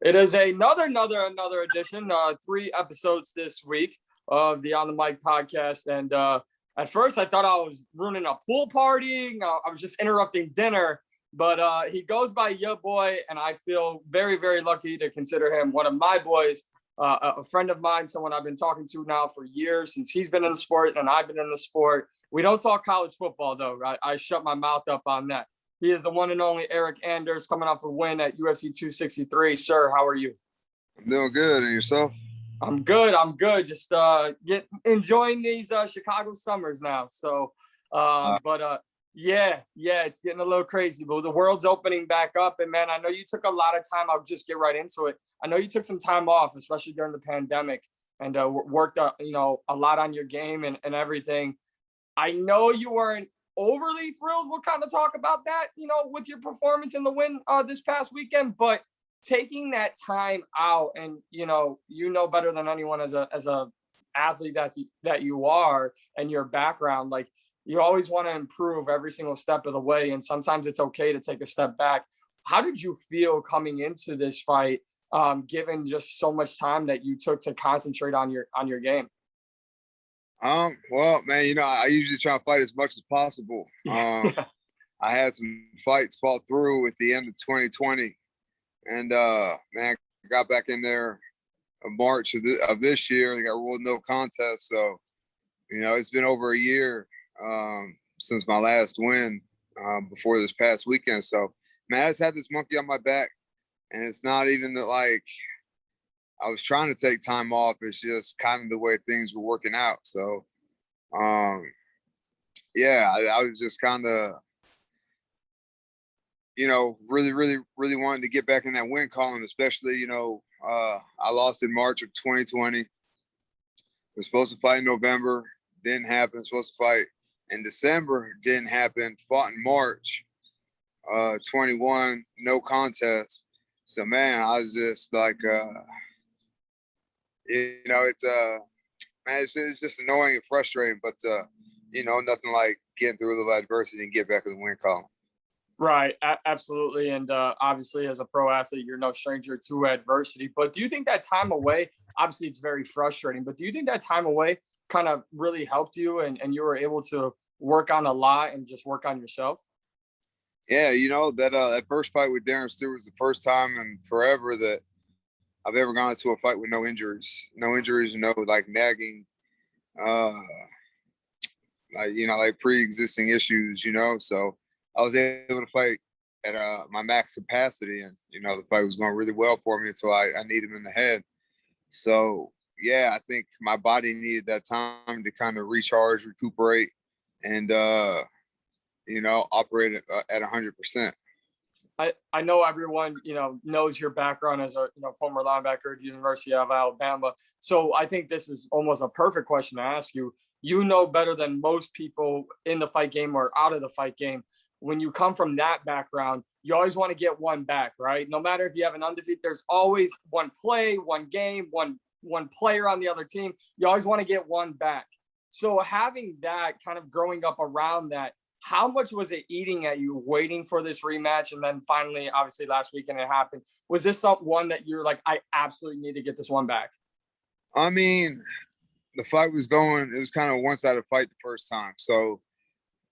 It is another edition, 3 episodes this week of the On the Mic podcast. And at first I thought I was ruining a pool party. I was just interrupting dinner, but he goes by Ya Boy, and I feel very, very lucky to consider him one of my boys, a friend of mine, someone I've been talking to now for years since he's been in the sport and I've been in the sport. We don't talk college football, though. I shut my mouth up on that. He is the one and only Eryk Anders, coming off a win at UFC 263. Sir, how are you? I'm doing good. And yourself? I'm good. Just enjoying these Chicago summers now. So, yeah, it's getting a little crazy. But the world's opening back up. And, man, I know you took a lot of time. I'll just get right into it. I know you took some time off, especially during the pandemic, and worked a lot on your game and everything. I know you weren't overly thrilled. We'll kind of talk about that, with your performance in the win this past weekend, but taking that time out, and you know better than anyone as a athlete that you are, and your background, like, you always want to improve every single step of the way, and sometimes it's okay to take a step back. How did you feel coming into this fight, given just so much time that you took to concentrate on your game? Well, man, I usually try to fight as much as possible. I had some fights fall through at the end of 2020, and man, I got back in there in March of this year. I got ruled no contest, so it's been over a year since my last win before this past weekend. So, man, I just had this monkey on my back, and it's not even that like I was trying to take time off. It's just kind of the way things were working out. So, I was just kind of, really, really, really wanted to get back in that win column, especially, I lost in March of 2020. Was supposed to fight in November, didn't happen. Supposed to fight in December, didn't happen. Fought in March, 21, no contest. So, man, I was just like, it's just annoying and frustrating, but nothing like getting through a little adversity and get back in the win column. Right, absolutely, and obviously, as a pro athlete, you're no stranger to adversity. But do you think that time away? Obviously, it's very frustrating, but do you think that time away kind of really helped you, and you were able to work on a lot and just work on yourself? Yeah, that first fight with Darren Stewart was the first time in forever that I've ever gone into a fight with no injuries, no like nagging, like pre-existing issues, So I was able to fight at my max capacity, and the fight was going really well for me until I needed him in the head. So yeah, I think my body needed that time to kind of recharge, recuperate, and operate at 100%. I know everyone, knows your background as a former linebacker at the University of Alabama. So I think this is almost a perfect question to ask you. You know better than most people in the fight game or out of the fight game. When you come from that background, you always want to get one back, right? No matter if you have an undefeated, there's always one play, one game, one player on the other team. You always want to get one back. So having that, kind of growing up around that, how much was it eating at you waiting for this rematch? And then finally, obviously last weekend it happened. Was this one that you're like, I absolutely need to get this one back? I mean, the fight was going, it was kind of a one-sided fight the first time. So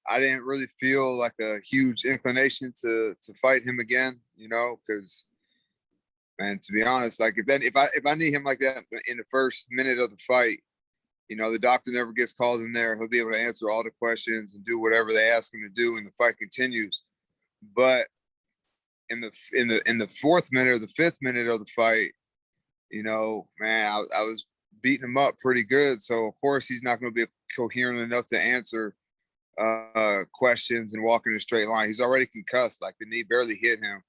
I didn't really feel like a huge inclination to fight him again, because, man, to be honest, like if I need him like that in the first minute of the fight, the doctor never gets called in there. He'll be able to answer all the questions and do whatever they ask him to do, and the fight continues. But in the fourth minute or the fifth minute of the fight, man, I was beating him up pretty good. So of course he's not going to be coherent enough to answer questions and walk in a straight line. He's already concussed, like the knee barely hit him.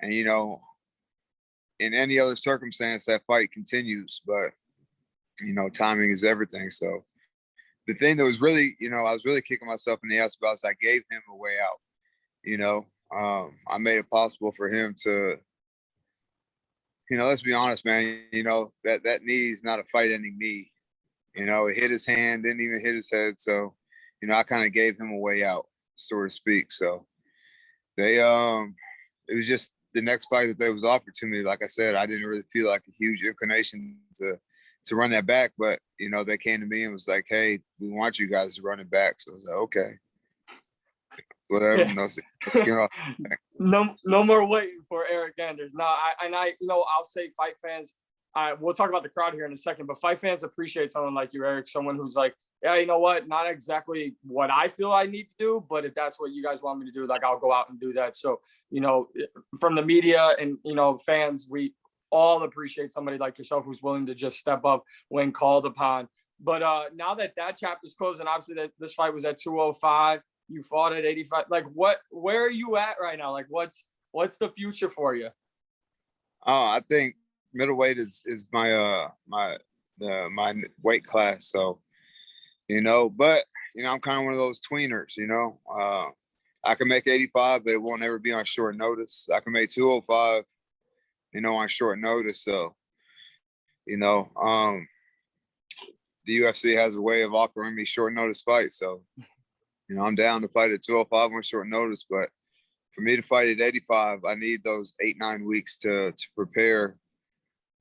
And in any other circumstance, that fight continues. But timing is everything. So the thing that was really, I was really kicking myself in the ass about is I gave him a way out. I made it possible for him to, let's be honest, man, that knee is not a fight ending knee. It hit his hand, didn't even hit his head. So, I kind of gave him a way out, so to speak. So it was just the next fight that was offered to me, like I said, I didn't really feel like a huge inclination to run that back. But, you know, they came to me and was like, hey, we want you guys to run it back. So I was like, okay, whatever. Yeah. Let's get off. No more waiting for Eryk Anders. No, I'll say fight fans, we'll talk about the crowd here in a second, but fight fans appreciate someone like you, Eryk, someone who's like, yeah, you know what? Not exactly what I feel I need to do, but if that's what you guys want me to do, like I'll go out and do that. So, you know, from the media and, you know, fans, we all appreciate somebody like yourself who's willing to just step up when called upon. But now that chapter's closed, and obviously this fight was at 205, you fought at 85. Like, where are you at right now? Like, what's the future for you? I think middleweight is my my weight class. So, you know, but, you know, I'm kind of one of those tweeners, you know. I can make 85, but it won't ever be on short notice. I can make 205, you know, on short notice. So, you know, the UFC has a way of offering me short notice fights. So, you know, I'm down to fight at 205 on short notice, but for me to fight at 85, I need those 8-9 weeks to prepare,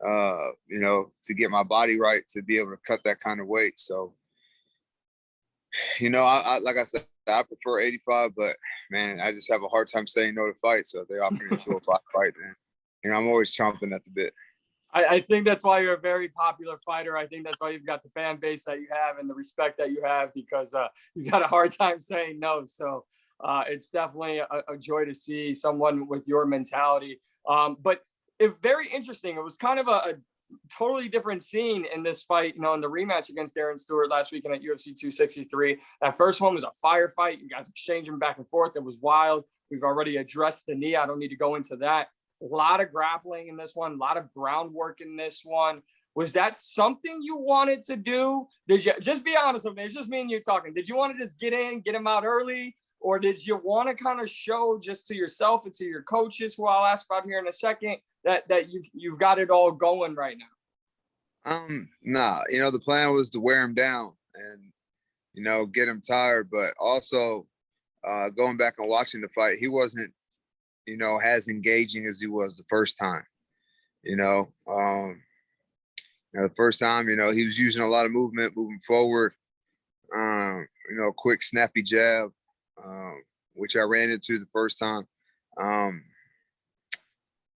you know, to get my body right, to be able to cut that kind of weight. So, you know, I like I said, I prefer 85, but man, I just have a hard time saying no to fight. So if they offer me a 205 fight, man, you know, I'm always chomping at the bit. I think that's why you're a very popular fighter. I think that's why you've got the fan base that you have and the respect that you have, because you got a hard time saying no. So it's definitely a joy to see someone with your mentality. But it's very interesting. It was kind of a totally different scene in this fight, you know, in the rematch against Darren Stewart last weekend at UFC 263. That first one was a firefight. You guys exchanging back and forth. It was wild. We've already addressed the knee. I don't need to go into that. A lot of grappling in this one, a lot of groundwork in this one. Was that something you wanted to do? Did you, just be honest with me, it's just me and you talking, did you want to just get in, get him out early? Or did you want to kind of show just to yourself and to your coaches, who I'll ask about here in a second, that you've got it all going right now? Nah, you know, the plan was to wear him down and, you know, get him tired, but also going back and watching the fight, he wasn't, you know, as engaging as he was the first time. You know, the first time, you know, he was using a lot of movement, moving forward. You know, quick, snappy jab, which I ran into the first time.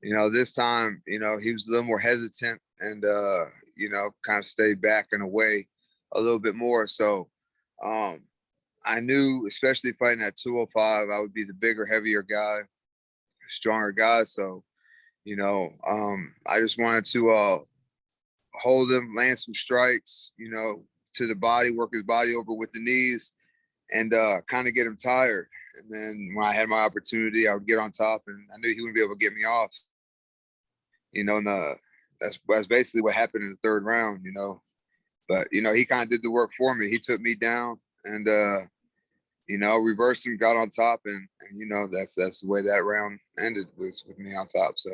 You know, this time, you know, he was a little more hesitant and, you know, kind of stayed back and away a little bit more. So I knew, especially fighting at 205, I would be the bigger, heavier guy, stronger guy. So, you know, I just wanted to hold him, land some strikes, you know, to the body, work his body over with the knees, and kind of get him tired. And then when I had my opportunity, I would get on top, and I knew he wouldn't be able to get me off. You know, and that's basically what happened in the third round, you know. But, you know, he kind of did the work for me. He took me down and, you know, reversed him, got on top, and you know, that's the way that round ended, was with me on top. So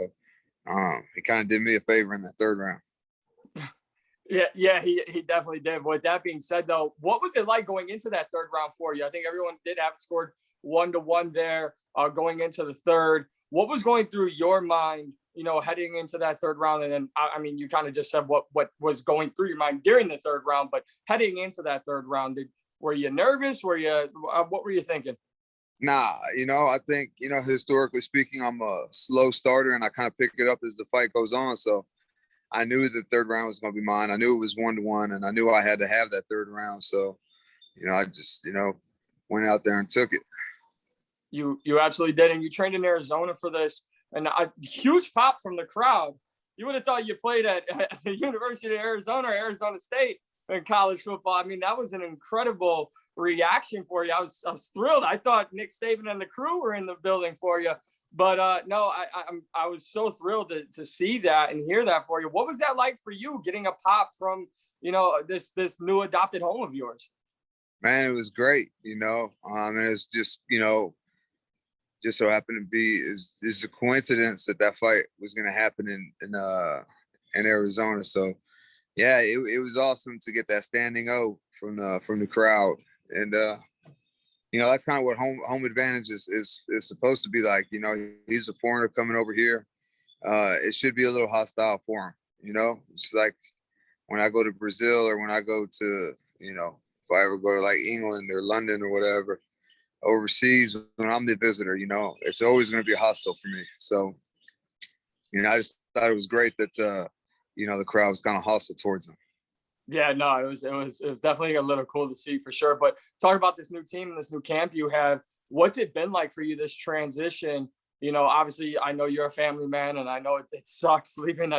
he kind of did me a favor in that third round. Yeah, he definitely did. With that being said, though, what was it like going into that third round for you? I think everyone did have it scored 1-1 there going into the third. What was going through your mind, you know, heading into that third round? And then, I mean, you kind of just said what was going through your mind during the third round, but heading into that third round, were you nervous? What were you thinking? Nah, you know, I think, you know, historically speaking, I'm a slow starter and I kind of pick it up as the fight goes on. So I knew the third round was going to be mine. I knew it was 1-1 and I knew I had to have that third round. So, you know, I just, you know, went out there and took it. You absolutely did. And you trained in Arizona for this, and a huge pop from the crowd. You would have thought you played at the University of Arizona or Arizona State in college football. I mean, that was an incredible reaction for you. I was thrilled. I thought Nick Saban and the crew were in the building for you. But no, I was so thrilled to see that and hear that for you. What was that like for you, getting a pop from, you know, this new adopted home of yours? Man, it was great, you know. And it's just, you know, just so happened to be is a coincidence that fight was going to happen in Arizona. So yeah, it was awesome to get that standing O from the crowd. And that's kind of what home advantage is supposed to be like. He's a foreigner coming over here. It should be a little hostile for him. It's like when I go to Brazil or when I go to, if I ever go to like England or London or whatever, overseas, when I'm the visitor, it's always going to be hostile for me. So, I just thought it was great that, the crowd was kind of hostile towards him. Yeah, no, it was definitely a little cool to see for sure. But talk about this new team and this new camp you have. What's it been like for you, this transition? Obviously, I know you're a family man, and I know it sucks leaving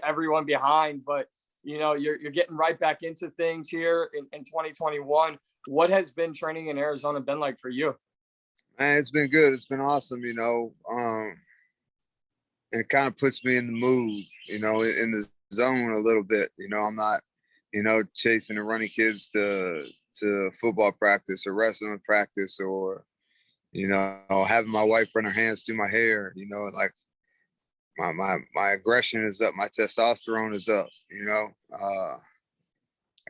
everyone behind. But you're getting right back into things here in 2021. What has been training in Arizona been like for you? Man, it's been good. It's been awesome. And it kind of puts me in the mood, in the zone a little bit. I'm not, chasing and running kids to football practice or wrestling practice or, having my wife run her hands through my hair, like my aggression is up, my testosterone is up, I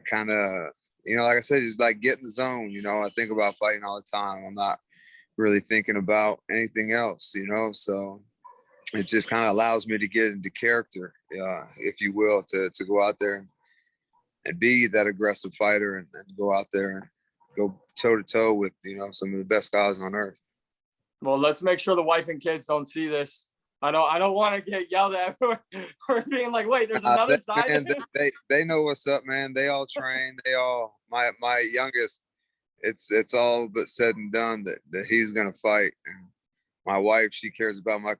kind of, like I said, just like get in the zone, I think about fighting all the time. I'm not really thinking about anything else, so it just kind of allows me to get into character, if you will, to go out there and be that aggressive fighter and go out there and go toe to toe with, some of the best guys on earth. Well, let's make sure the wife and kids don't see this. I don't want to get yelled at for being like, wait, there's another side. Man, they know what's up, man. They all train. My youngest, it's all but said and done that he's gonna fight. And my wife, she cares about my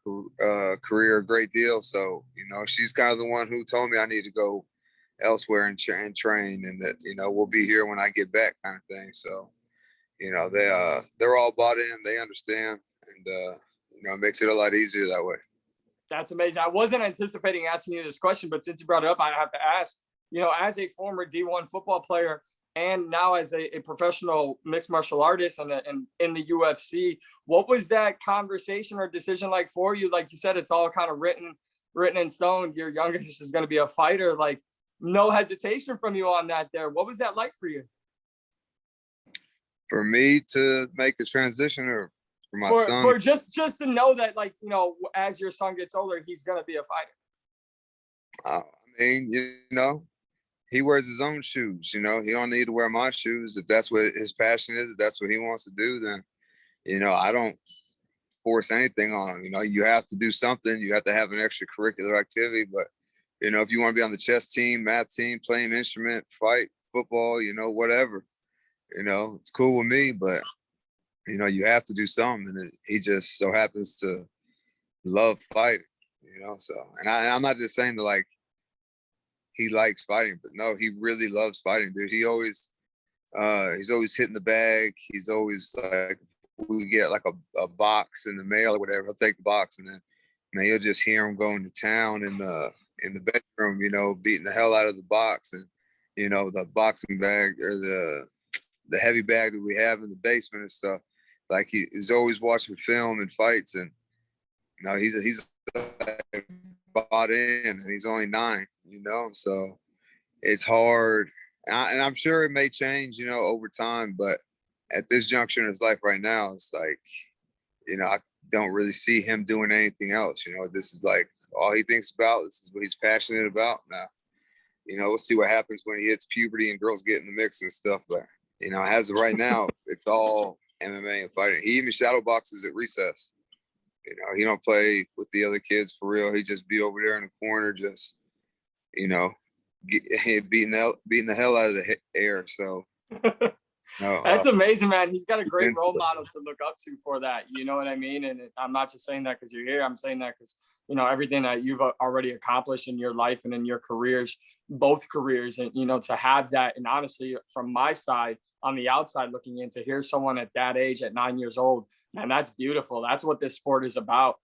career a great deal. So, she's kind of the one who told me I need to go elsewhere and train, and that, we'll be here when I get back, kind of thing. So, they're all bought in. They understand, and it makes it a lot easier that way. That's amazing. I wasn't anticipating asking you this question, but since you brought it up, I have to ask, as a former D1 football player and now as a professional mixed martial artist and in the UFC, what was that conversation or decision like for you? Like you said, it's all kind of written in stone. Your youngest is going to be a fighter. Like, no hesitation from you on that there. What was that like for you? For me to make the transition, or for my son? For just to know that, like, as your son gets older, he's going to be a fighter. I mean, he wears his own shoes, he don't need to wear my shoes. If that's what his passion is, if that's what he wants to do, then, I don't force anything on him. You have to do something. You have to have an extracurricular activity. But, if you want to be on the chess team, math team, play an instrument, fight, football, whatever, it's cool with me. But, you have to do something. And he just so happens to love fighting, so. And I'm not just saying that, like, he likes fighting, but no, he really loves fighting, dude. He's always hitting the bag. He's always like, we get like a box in the mail or whatever, he'll take the box, and then, man, you'll just hear him going to town in the bedroom, beating the hell out of the box. And, the boxing bag or the heavy bag that we have in the basement and stuff. Like, he's always watching film and fights, and he's bought in, and he's only 9, so it's hard. And I'm sure it may change, over time, but at this juncture in his life right now, it's like, I don't really see him doing anything else. This is like all he thinks about. This is what he's passionate about now. We'll see what happens when he hits puberty and girls get in the mix and stuff. But, as of right now, it's all MMA and fighting. He even shadow boxes at recess. He don't play with the other kids for real. He just be over there in the corner, just, beating the hell out of the air. So that's amazing, man. He's got a great role model to look up to for that. You know what I mean? And I'm not just saying that because you're here. I'm saying that because, everything that you've already accomplished in your life and in your careers, both careers, and, to have that. And honestly, from my side, on the outside looking in, to hear someone at that age, at 9 years old, man, that's beautiful. That's what this sport is about.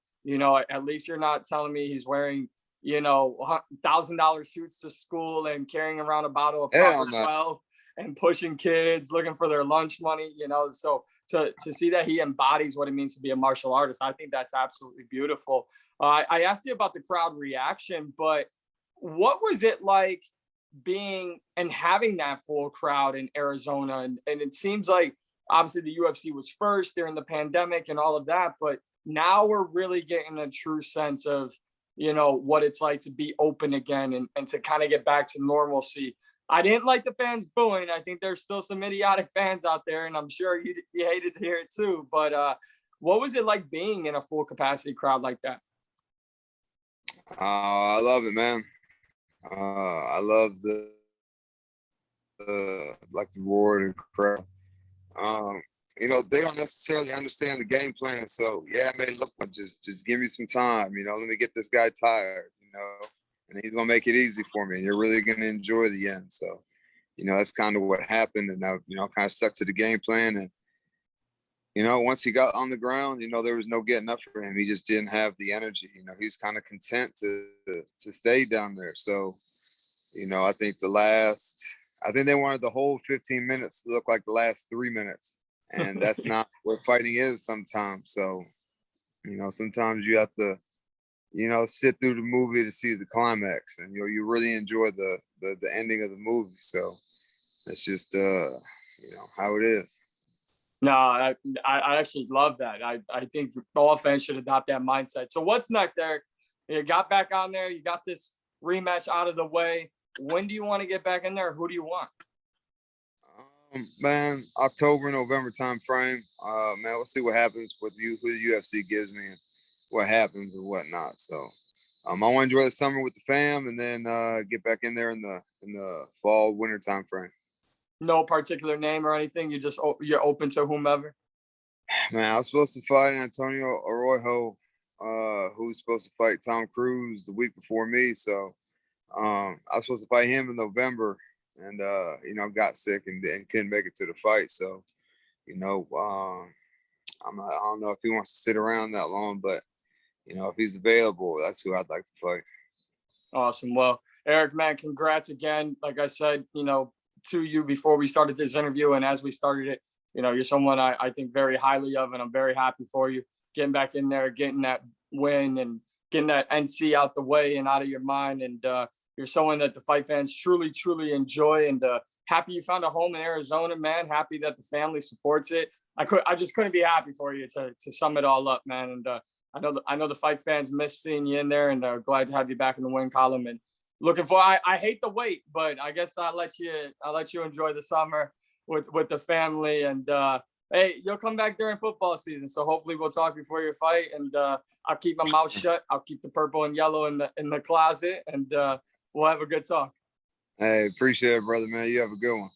At least you're not telling me he's wearing, $1,000 suits to school and carrying around a bottle of Proper 12 and pushing kids, looking for their lunch money, so to see that he embodies what it means to be a martial artist, I think that's absolutely beautiful. I asked you about the crowd reaction, but what was it like being and having that full crowd in Arizona? And it seems like, obviously the UFC was first during the pandemic and all of that, but now we're really getting a true sense of, you know, what it's like to be open again and to kind of get back to normalcy. I didn't like the fans booing. I think there's still some idiotic fans out there, and I'm sure you hated to hear it too. But what was it like being in a full capacity crowd like that? I love it, man. I love the like the roar and crowd. Um, you know, they don't necessarily understand the game plan. So yeah, it may look like just give me some time. You know, let me get this guy tired. You know, and he's gonna make it easy for me, and you're really gonna enjoy the end. So, you know, that's kind of what happened, and I, you know, kind of stuck to the game plan. And you know, once he got on the ground, you know, there was no getting up for him. He just didn't have the energy. You know, he was kind of content to stay down there. So, you know, I think they wanted the whole 15 minutes to look like the last 3 minutes. And that's not what fighting is sometimes. So, you know, sometimes you have to, you know, sit through the movie to see the climax, and you really enjoy the ending of the movie. So that's just you know, how it is. No, I actually love that. I think all fans should adopt that mindset. So what's next, Eryk? You got back on there. You got this rematch out of the way. When do you want to get back in there? Who do you want? Man, October, November time frame. Man, we'll see what happens with you, who the UFC gives me, and what happens and whatnot. So, I want to enjoy the summer with the fam, and then get back in there in the fall, winter time frame. No particular name or anything. You're open to whomever. Man, I was supposed to fight Antonio Arroyo, who was supposed to fight Tom Cruise the week before me. So, I was supposed to fight him in November, and you know, got sick and couldn't make it to the fight. So, you know, I don't know if he wants to sit around that long, but you know, if he's available, that's who I'd like to fight. Awesome. Well, Eryk, man, congrats again. Like I said, you know, to you before we started this interview, and as we started it, you know, you're someone I think very highly of, and I'm very happy for you getting back in there, getting that win, and getting that NC out the way and out of your mind. And you're someone that the fight fans truly, truly enjoy. And happy you found a home in Arizona, man. Happy that the family supports it. I just couldn't be happy for you to sum it all up, man. And I know the fight fans miss seeing you in there, and glad to have you back in the win column. And looking for. I hate the wait, but I guess I'll let you enjoy the summer with the family. And hey, you'll come back during football season, so hopefully we'll talk before your fight. And I'll keep my mouth shut. I'll keep the purple and yellow in the closet, and we'll have a good talk. Hey, appreciate it, brother, man. You have a good one.